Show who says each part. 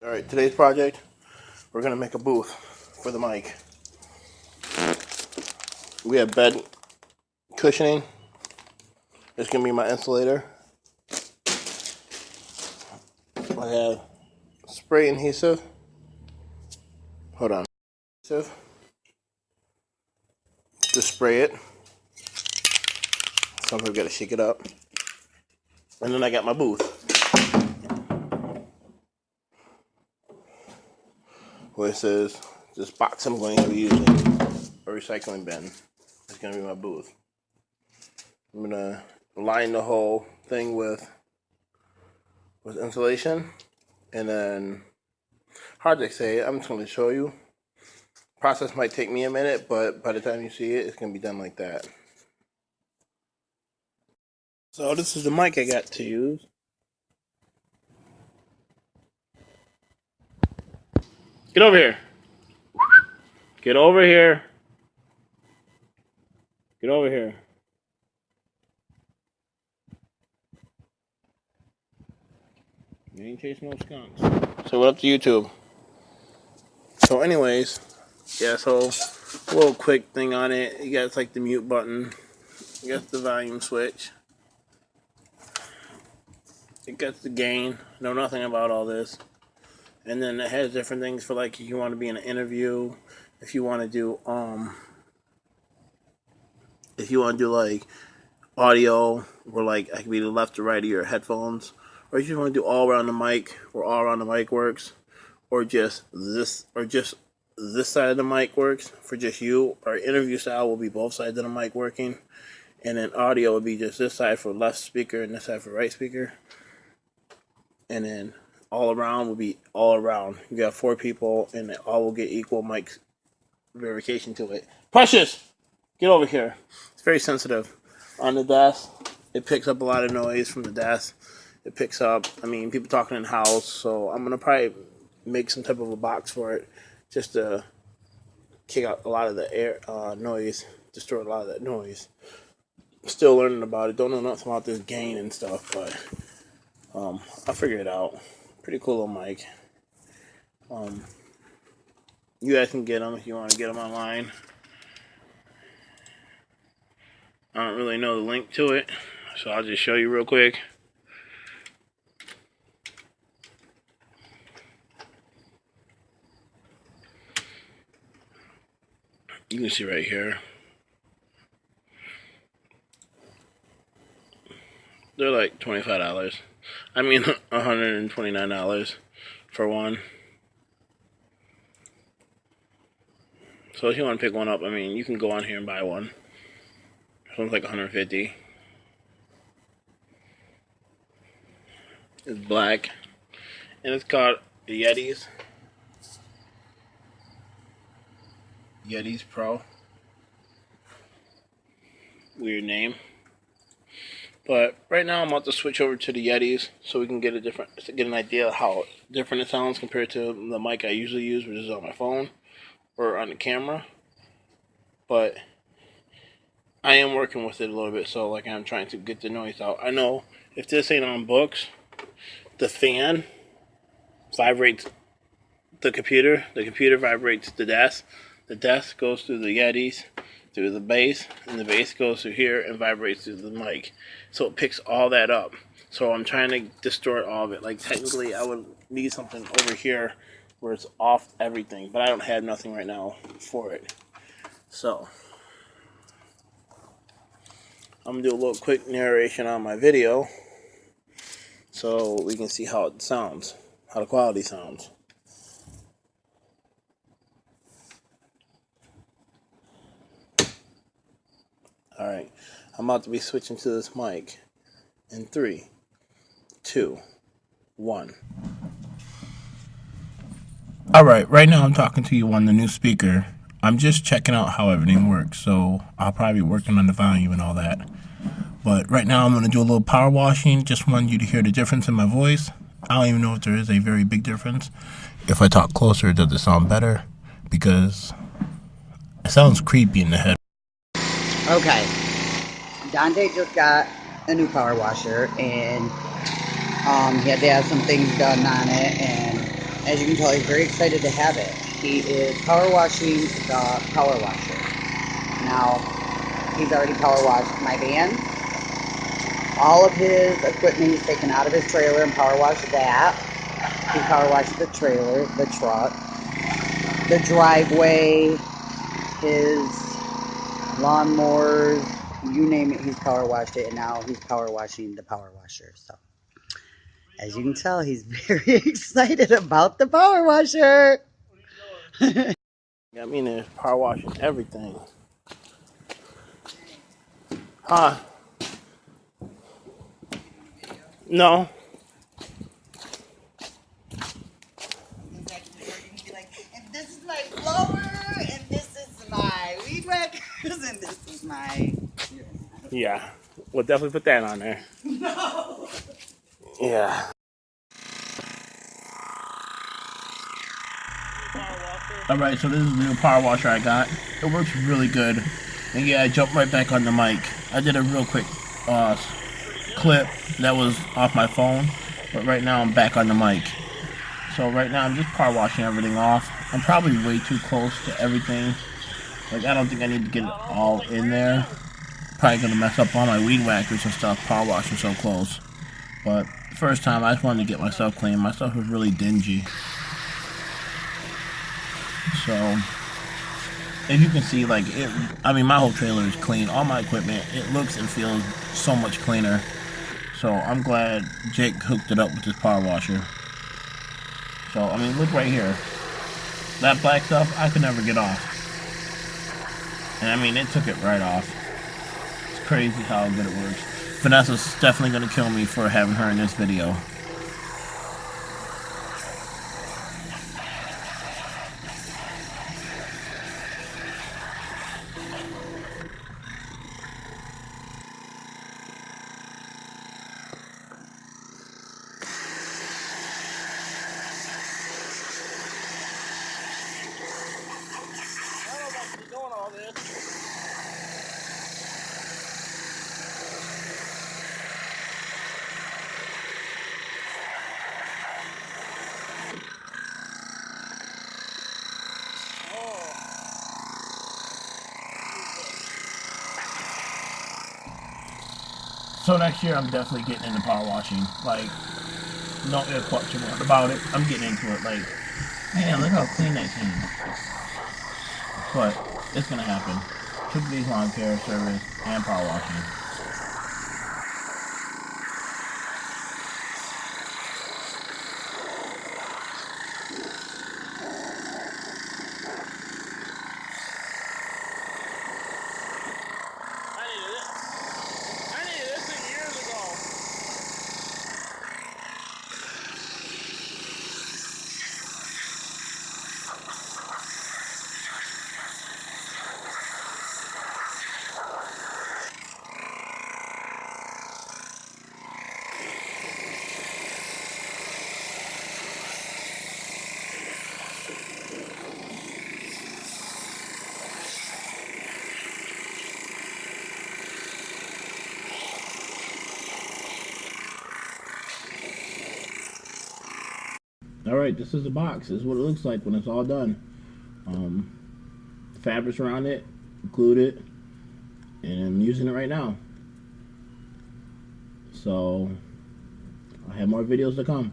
Speaker 1: Alright, today's project, we're going to make a booth for the mic. We have bed cushioning. It's going to be my insulator. I have spray adhesive. Hold on. Adhesive. Just spray it. Sometimes we got to shake it up. And then I got my booth, where it says, this box I'm going to be using, a recycling bin. It's going to be my booth. I'm going to line the whole thing with insulation, and then, hard to say, I'm just going to show you. Process might take me a minute, but by the time you see it, it's going to be done like that. So this is the mic I got to use. Get over here. Get over here. Get over here. You ain't chasing no skunks. So what up to YouTube? So anyways, yeah, so a little quick thing on it. You got like the mute button. You got the volume switch. It got the gain. Know nothing about all this. And then it has different things for like if you want to be in an interview, if you want to do like audio, or like I could be the left or right of your headphones, or if you want to do all around the mic, where all around the mic works, or just this side of the mic works for just you. Our interview style will be both sides of the mic working, and then audio would be just this side for left speaker and this side for right speaker, and then all around will be all around. You got 4 people, and they all will get equal mic verification to it. Precious, get over here. It's very sensitive. On the desk, it picks up a lot of noise from the desk. It picks up, people talking in the house. So I'm gonna probably make some type of a box for it, just to kick out a lot of the air noise, destroy a lot of that noise. Still learning about it. Don't know nothing about this gain and stuff, but I'll figure it out. Pretty cool little mic. You guys can get them if you want to get them online. I don't really know the link to it, so I'll just show you real quick. You can see right here. They're like $25. $129 for one. So if you want to pick one up, you can go on here and buy one. This one's like $150. It's black, and it's called the Yetis Pro. Weird name. But right now I'm about to switch over to the Yetis so we can get an idea of how different it sounds compared to the mic I usually use, which is on my phone or on the camera. But I am working with it a little bit, so like I'm trying to get the noise out. I know if this ain't on books, the fan vibrates the computer vibrates the desk goes through the Yetis, through the bass, and the bass goes through here and vibrates through the mic. So it picks all that up. So I'm trying to distort all of it. Like technically I would need something over here where it's off everything, but I don't have nothing right now for it. So I'm gonna do a little quick narration on my video so we can see how it sounds, how the quality sounds. Alright, I'm about to be switching to this mic in 3, 2, 1. Alright, right now I'm talking to you on the new speaker. I'm just checking out how everything works, so I'll probably be working on the volume and all that. But right now I'm going to do a little power washing. Just want you to hear the difference in my voice. I don't even know if there is a very big difference. If I talk closer, does it sound better? Because it sounds creepy in the head.
Speaker 2: Okay, Dante just got a new power washer, and he had to have some things done on it, and As you can tell, he's very excited to have it. He is power washing the power washer. Now, he's already power washed my van. All of his equipment he's taken out of his trailer and power washed that. He power washed the trailer, the truck, the driveway, his lawnmowers, you name it, he's power washed it, and now he's power washing the power washer. So, as you can tell, he's very excited about the power washer.
Speaker 1: I mean, there's power washing everything. Huh? No.
Speaker 2: And this is my blower, and this is my weed whackers, and this is my...
Speaker 1: Yeah. We'll definitely put that on there.
Speaker 2: No!
Speaker 1: Yeah. Alright, so this is the new power washer I got. It works really good. And yeah, I jumped right back on the mic. I did a real quick clip that was off my phone. But right now I'm back on the mic. So right now I'm just power washing everything off. I'm probably way too close to everything. Like, I don't think I need to get it all in there. Probably gonna mess up all my weed whackers and stuff, power washing so close. But first time I just wanted to get myself clean. My stuff was really dingy. So, as you can see, like, I mean, my whole trailer is clean. All my equipment, it looks and feels so much cleaner. So, I'm glad Jake hooked it up with this power washer. So, I mean, look right here. That black stuff, I could never get off. And, I mean, it took it right off. It's crazy how good it works. Vanessa's definitely going to kill me for having her in this video. So next year I'm definitely getting into power washing. Like, no ifs, question about it. I'm getting into it. Like, man, look how clean that came. But it's gonna happen. 2 days lawn care service and power washing. Alright, this is the box. This is what it looks like when it's all done. Fabrics around it, glued it, and I'm using it right now. So, I have more videos to come.